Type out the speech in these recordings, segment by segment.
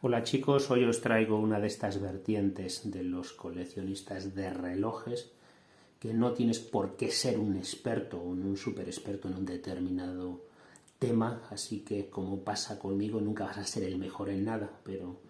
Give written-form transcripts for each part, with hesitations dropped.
Hola chicos, hoy os traigo una de estas vertientes de los coleccionistas de relojes, que no tienes por qué ser un experto o un super experto en un determinado tema, así que como pasa conmigo nunca vas a ser el mejor en nada, pero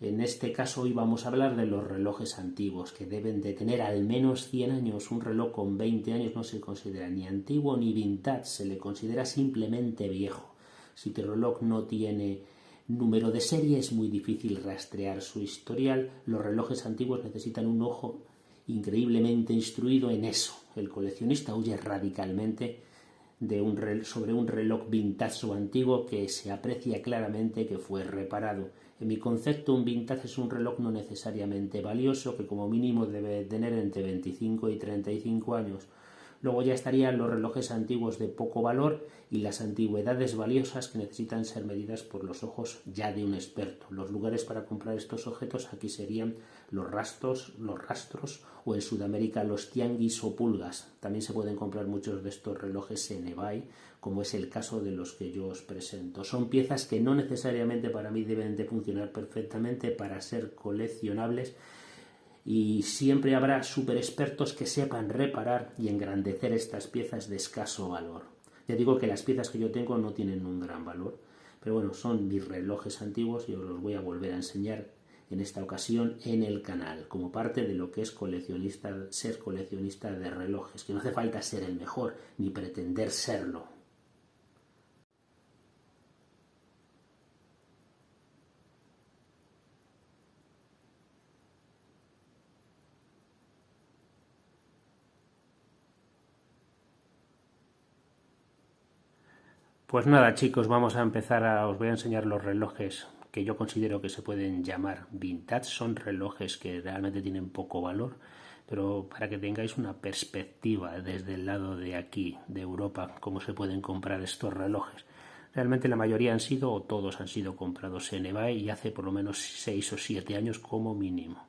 en este caso hoy vamos a hablar de los relojes antiguos, que deben de tener al menos 100 años. Un reloj con 20 años no se considera ni antiguo ni vintage, se le considera simplemente viejo. Si tu reloj no tiene número de serie es muy difícil rastrear su historial. Los relojes antiguos necesitan un ojo increíblemente instruido en eso. El coleccionista huye radicalmente sobre un reloj vintage o antiguo que se aprecia claramente que fue reparado. En mi concepto, un vintage es un reloj no necesariamente valioso, que como mínimo debe tener entre 25 y 35 años. Luego ya estarían los relojes antiguos de poco valor y las antigüedades valiosas que necesitan ser medidas por los ojos ya de un experto. Los lugares para comprar estos objetos aquí serían los rastros o en Sudamérica los tianguis o pulgas. También se pueden comprar muchos de estos relojes en eBay, como es el caso de los que yo os presento. Son piezas que no necesariamente para mí deben de funcionar perfectamente para ser coleccionables, y siempre habrá super expertos que sepan reparar y engrandecer estas piezas de escaso valor. Ya digo que las piezas que yo tengo no tienen un gran valor, pero bueno, son mis relojes antiguos y os los voy a volver a enseñar en esta ocasión en el canal, como parte de lo que es ser coleccionista de relojes, que no hace falta ser el mejor ni pretender serlo. Pues nada chicos, vamos a empezar os voy a enseñar los relojes que yo considero que se pueden llamar vintage. Son relojes que realmente tienen poco valor, pero para que tengáis una perspectiva desde el lado de aquí, de Europa, cómo se pueden comprar estos relojes. Realmente la mayoría han sido, o todos han sido comprados en eBay y hace por lo menos 6 o 7 años como mínimo.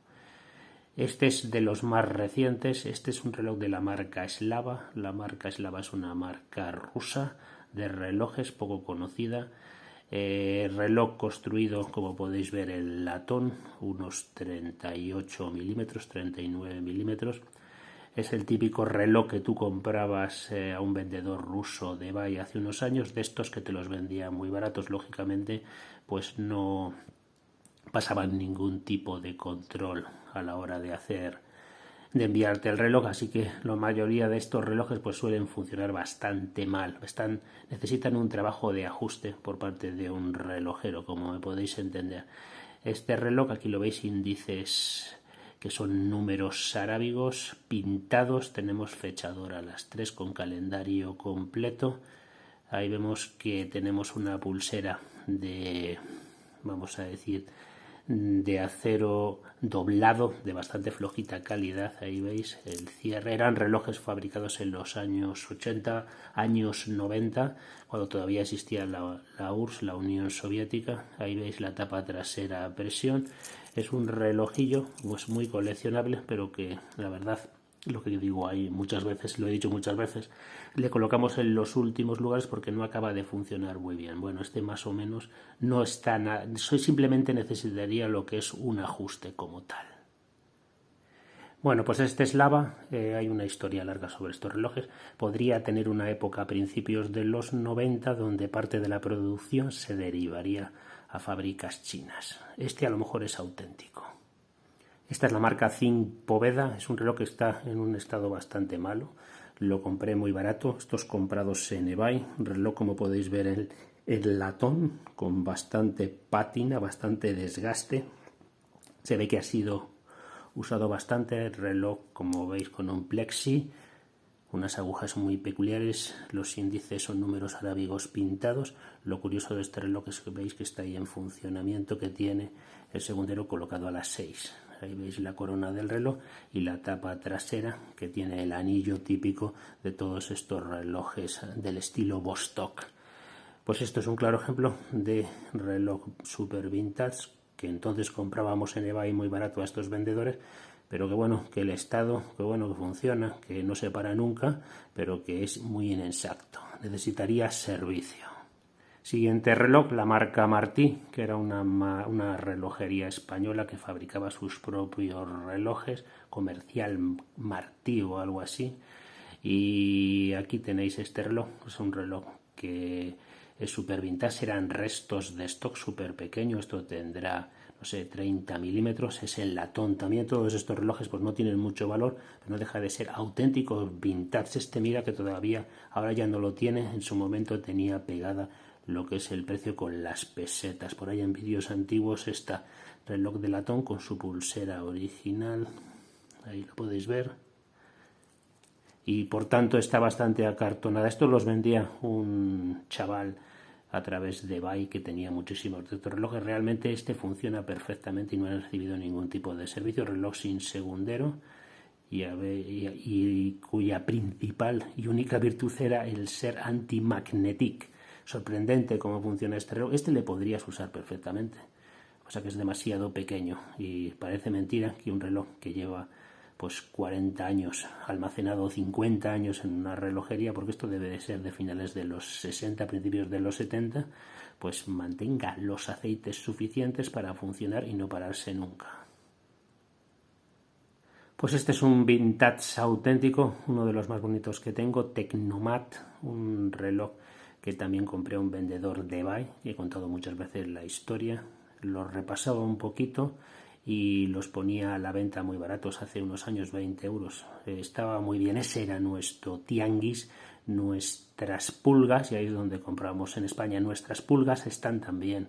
Este es de los más recientes. Este es un reloj de la marca Slava. La marca Slava es una marca rusa de relojes poco conocida. Reloj construido, como podéis ver, en latón, unos 38 milímetros, 39 milímetros. Es el típico reloj que tú comprabas a un vendedor ruso de eBay hace unos años, de estos que te los vendía muy baratos. Lógicamente, pues no pasaban ningún tipo de control a la hora de enviarte el reloj, así que la mayoría de estos relojes pues suelen funcionar bastante mal, necesitan un trabajo de ajuste por parte de un relojero, como me podéis entender. Este reloj, aquí lo veis, índices que son números arábigos pintados, tenemos fechador a las 3 con calendario completo. Ahí vemos que tenemos una pulsera de, vamos a decir, de acero doblado de bastante flojita calidad. Ahí veis el cierre. Eran relojes fabricados en los años 80, años 90, cuando todavía existía la URSS, la Unión Soviética. Ahí veis la tapa trasera a presión. Es un relojillo pues muy coleccionable, pero que la verdad, lo que digo ahí muchas veces, lo he dicho muchas veces, le colocamos en los últimos lugares porque no acaba de funcionar muy bien. Bueno, este más o menos no está simplemente necesitaría lo que es un ajuste como tal. Bueno, pues este Slava, hay una historia larga sobre estos relojes. Podría tener una época a principios de los 90 donde parte de la producción se derivaría a fábricas chinas. Este a lo mejor es auténtico. Esta es la marca Zinc Poveda, es un reloj que está en un estado bastante malo. Lo compré muy barato, estos comprados en eBay. Un reloj, como podéis ver, el latón con bastante pátina, bastante desgaste. Se ve que ha sido usado bastante. El reloj, como veis, con un plexi, unas agujas muy peculiares. Los índices son números arábigos pintados. Lo curioso de este reloj es que veis que está ahí en funcionamiento, que tiene el segundero colocado a las 6. Ahí veis la corona del reloj y la tapa trasera, que tiene el anillo típico de todos estos relojes del estilo Vostok. Pues esto es un claro ejemplo de reloj super vintage que entonces comprábamos en eBay muy barato a estos vendedores, pero que bueno, que el estado, que bueno, que funciona, que no se para nunca, pero que es muy inexacto. Necesitaría servicio. Siguiente reloj, la marca Martí, que era una relojería española que fabricaba sus propios relojes, Comercial Martí o algo así. Y aquí tenéis este reloj, es un reloj que es súper vintage, eran restos de stock súper pequeño, esto tendrá, no sé, 30 milímetros, es en latón también. Todos estos relojes pues no tienen mucho valor, pero no deja de ser auténticos vintage. Este mira que todavía, ahora ya no lo tiene, en su momento tenía pegada lo que es el precio con las pesetas. Por ahí en vídeos antiguos está reloj de latón con su pulsera original, ahí lo podéis ver, y por tanto está bastante acartonada. Esto los vendía un chaval a través de eBay que tenía muchísimos de estos relojes. Realmente este funciona perfectamente y no he recibido ningún tipo de servicio. Reloj sin segundero y cuya principal y única virtud era el ser anti-magnetic. Sorprendente cómo funciona este reloj. Este le podrías usar perfectamente, o sea que es demasiado pequeño y parece mentira que un reloj que lleva pues 40 años almacenado, 50 años en una relojería, porque esto debe de ser de finales de los 60, principios de los 70, pues mantenga los aceites suficientes para funcionar y no pararse nunca. Pues este es un vintage auténtico, uno de los más bonitos que tengo, Tecnomat, un reloj que también compré a un vendedor de eBay, y he contado muchas veces la historia. Los repasaba un poquito y los ponía a la venta muy baratos hace unos años, 20 euros. Estaba muy bien, ese era nuestro tianguis, nuestras pulgas, y ahí es donde compramos en España. Nuestras pulgas están también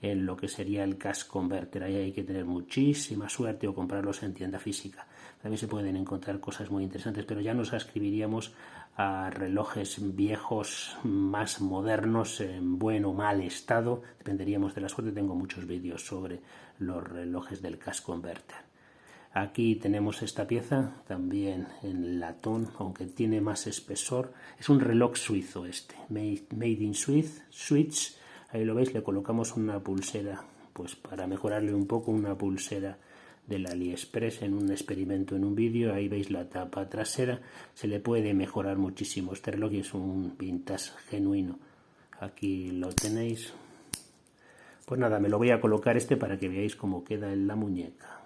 en lo que sería el Cash Converter. Ahí hay que tener muchísima suerte o comprarlos en tienda física. También se pueden encontrar cosas muy interesantes, pero ya nos ascribiríamos a relojes viejos más modernos en buen o mal estado. Dependeríamos de la suerte. Tengo muchos vídeos sobre los relojes del Cash Converter. Aquí tenemos esta pieza también en latón, aunque tiene más espesor. Es un reloj suizo este, made in Switch. Ahí lo veis, le colocamos una pulsera, pues para mejorarle un poco, una pulsera del AliExpress en un experimento en un vídeo. Ahí veis la tapa trasera, se le puede mejorar muchísimo este reloj y es un vintage genuino. Aquí lo tenéis. Pues nada, me lo voy a colocar este para que veáis cómo queda en la muñeca.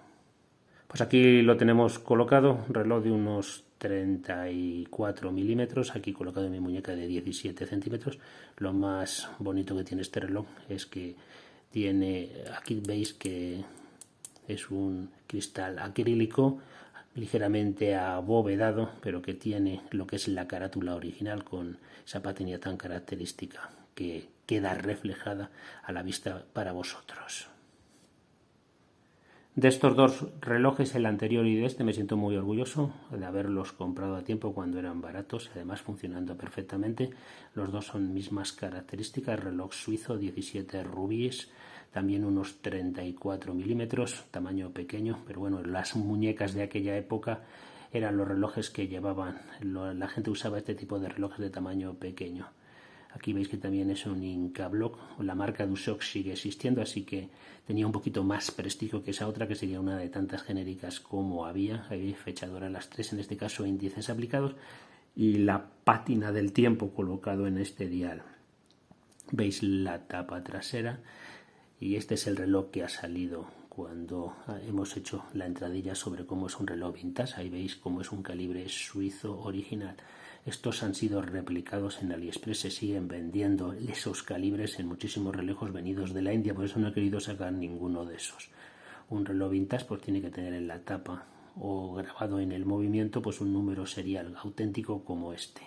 Pues aquí lo tenemos colocado, reloj de unos 34 milímetros, aquí colocado en mi muñeca de 17 centímetros. Lo más bonito que tiene este reloj es que tiene, aquí veis que es un cristal acrílico ligeramente abovedado, pero que tiene lo que es la carátula original con esa patina tan característica que queda reflejada a la vista para vosotros. De estos dos relojes, el anterior y de este, me siento muy orgulloso de haberlos comprado a tiempo cuando eran baratos y además funcionando perfectamente. Los dos son mismas características, reloj suizo 17 rubíes, también unos 34 milímetros, tamaño pequeño, pero bueno, las muñecas de aquella época eran los relojes que llevaban, la gente usaba este tipo de relojes de tamaño pequeño. Aquí veis que también es un Inca Block, la marca Dusoc sigue existiendo, así que tenía un poquito más prestigio que esa otra, que sería una de tantas genéricas como había. Ahí veis fechadora las tres, en este caso índices aplicados, y la pátina del tiempo colocado en este dial. Veis la tapa trasera y este es el reloj que ha salido cuando hemos hecho la entradilla sobre cómo es un reloj vintage. Ahí veis cómo es un calibre suizo original. Estos han sido replicados en AliExpress, se siguen vendiendo esos calibres en muchísimos relojes venidos de la India, por eso no he querido sacar ninguno de esos. Un reloj vintage pues tiene que tener en la tapa o grabado en el movimiento pues un número serial auténtico como este.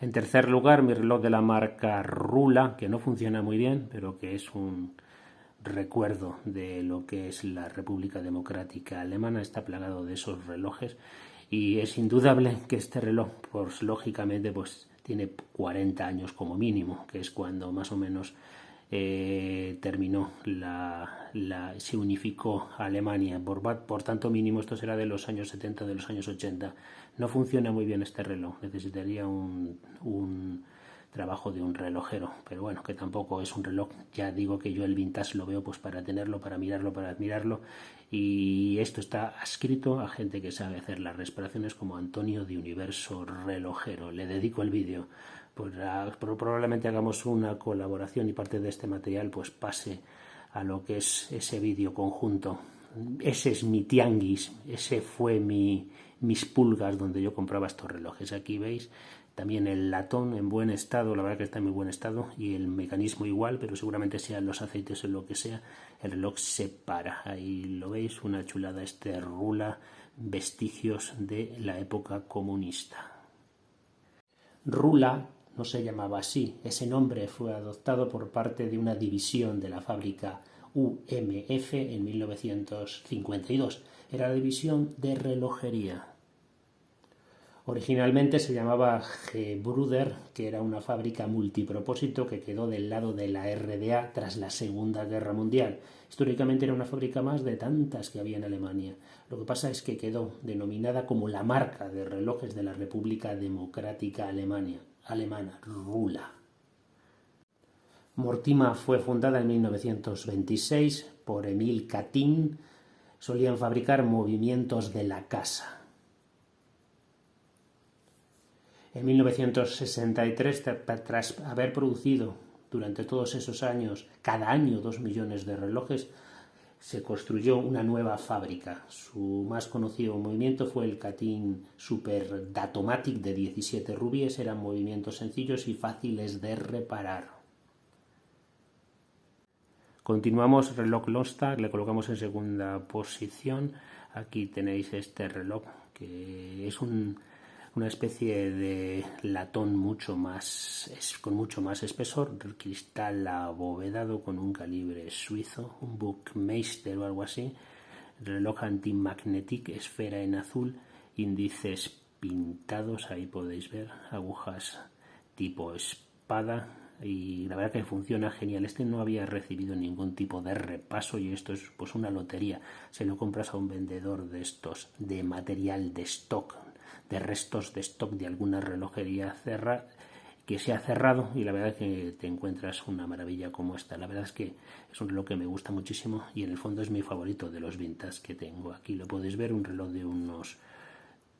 En tercer lugar, mi reloj de la marca Rula, que no funciona muy bien, pero que es un recuerdo de lo que es la República Democrática Alemana. Está plagado de esos relojes y es indudable que este reloj, pues lógicamente, pues tiene 40 años como mínimo, que es cuando más o menos terminó se unificó Alemania. Por tanto, mínimo esto será de los años 70, de los años 80. No funciona muy bien este reloj, necesitaría un trabajo de un relojero, pero bueno, que tampoco es un reloj. Ya digo que yo el vintage lo veo pues para tenerlo, para mirarlo, para admirarlo, y esto está adscrito a gente que sabe hacer las reparaciones, como Antonio de Universo Relojero. Le dedico el vídeo, pues probablemente hagamos una colaboración y parte de este material pues pase a lo que es ese vídeo conjunto. Ese es mi tianguis, ese fue mis pulgas donde yo compraba estos relojes. Aquí veis también el latón en buen estado, la verdad que está en muy buen estado, y el mecanismo igual, pero seguramente sean los aceites o lo que sea, el reloj se para. Ahí lo veis, una chulada este Rula, vestigios de la época comunista. Rula no se llamaba así, ese nombre fue adoptado por parte de una división de la fábrica UMF en 1952. Era la división de relojería. Originalmente se llamaba Gebruder, que era una fábrica multipropósito que quedó del lado de la RDA tras la Segunda Guerra Mundial. Históricamente era una fábrica más de tantas que había en Alemania. Lo que pasa es que quedó denominada como la marca de relojes de la República Democrática Alemana, Rula. Mortima fue fundada en 1926 por Emil Katin. Solían fabricar movimientos de la casa. En 1963, tras haber producido durante todos esos años, cada año 2 millones de relojes, se construyó una nueva fábrica. Su más conocido movimiento fue el Katin Super Datomatic de 17 rubíes. Eran movimientos sencillos y fáciles de reparar. Continuamos, reloj Lonstar, le colocamos en segunda posición. Aquí tenéis este reloj que es una especie de latón con mucho más espesor, cristal abovedado con un calibre suizo, un Buchmeister o algo así, reloj antimagnetic, esfera en azul, índices pintados, ahí podéis ver, agujas tipo espada, y la verdad que funciona genial. Este no había recibido ningún tipo de repaso y esto es pues una lotería. Se lo compras a un vendedor de estos de material de stock, de restos de stock de alguna relojería que se ha cerrado, y la verdad es que te encuentras una maravilla como esta. La verdad es que es un reloj que me gusta muchísimo y en el fondo es mi favorito de los vintage que tengo. Aquí lo podéis ver, un reloj de unos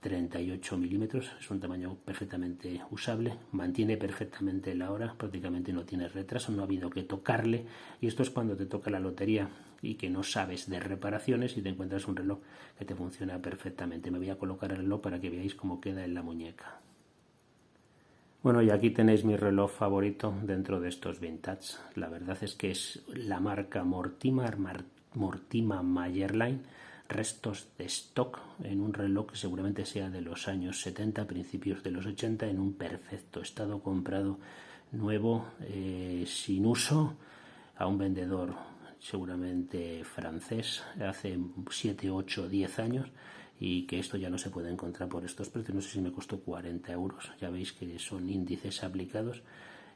38 milímetros, es un tamaño perfectamente usable, mantiene perfectamente la hora, prácticamente no tiene retraso, no ha habido que tocarle, y esto es cuando te toca la lotería y que no sabes de reparaciones y te encuentras un reloj que te funciona perfectamente. Me voy a colocar el reloj para que veáis cómo queda en la muñeca. Bueno, y aquí tenéis mi reloj favorito dentro de estos vintage. La verdad es que es la marca Mortima Mayerline, restos de stock en un reloj que seguramente sea de los años 70, principios de los 80, en un perfecto estado, comprado nuevo, sin uso, a un vendedor seguramente francés hace 7, 8, 10 años, y que esto ya no se puede encontrar por estos precios. No sé si me costó 40 euros, ya veis que son índices aplicados.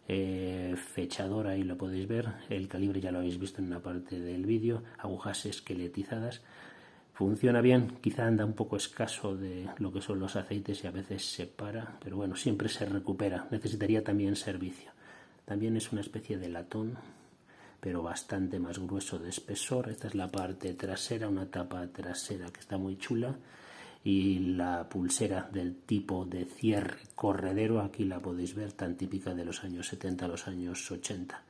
Fechador, ahí lo podéis ver, el calibre ya lo habéis visto en una parte del vídeo, agujas esqueletizadas. Funciona bien, quizá anda un poco escaso de lo que son los aceites y a veces se para, pero bueno, siempre se recupera. Necesitaría también servicio. También es una especie de latón, pero bastante más grueso de espesor. Esta es la parte trasera, una tapa trasera que está muy chula, y la pulsera del tipo de cierre corredero, aquí la podéis ver, tan típica de los años 70 a los años 80.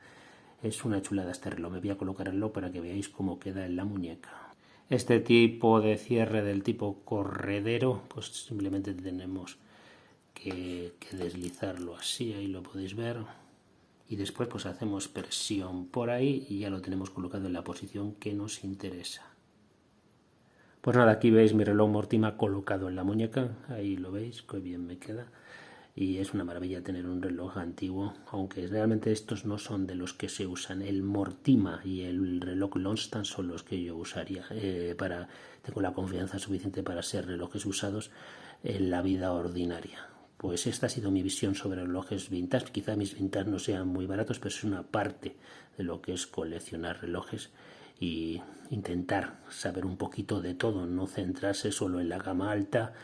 Es una chulada este reloj. Me voy a colocar el reloj para que veáis cómo queda en la muñeca. Este tipo de cierre del tipo corredero, pues simplemente tenemos que deslizarlo así, ahí lo podéis ver, y después pues hacemos presión por ahí y ya lo tenemos colocado en la posición que nos interesa. Pues nada, aquí veis mi reloj Mortima colocado en la muñeca, ahí lo veis, que bien me queda. Y es una maravilla tener un reloj antiguo, aunque realmente estos no son de los que se usan. El Mortima y el reloj Lonstar son los que yo usaría. Tengo la confianza suficiente para ser relojes usados en la vida ordinaria. Pues esta ha sido mi visión sobre relojes vintage. Quizá mis vintage no sean muy baratos, pero es una parte de lo que es coleccionar relojes y intentar saber un poquito de todo, no centrarse solo en la gama alta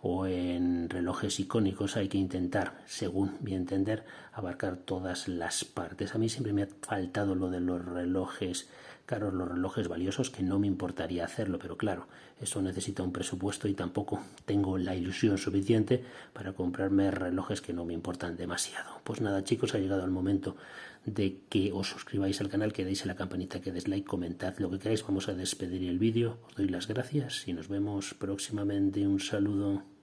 o en relojes icónicos hay que intentar, según mi entender, abarcar todas las partes. A mí siempre me ha faltado lo de los relojes caros, los relojes valiosos, que no me importaría hacerlo, pero claro, eso necesita un presupuesto y tampoco tengo la ilusión suficiente para comprarme relojes que no me importan demasiado. Pues nada, chicos, ha llegado el momento de que os suscribáis al canal, que deis a la campanita, que des like, comentad lo que queráis. Vamos a despedir el vídeo, os doy las gracias y nos vemos próximamente. Un saludo.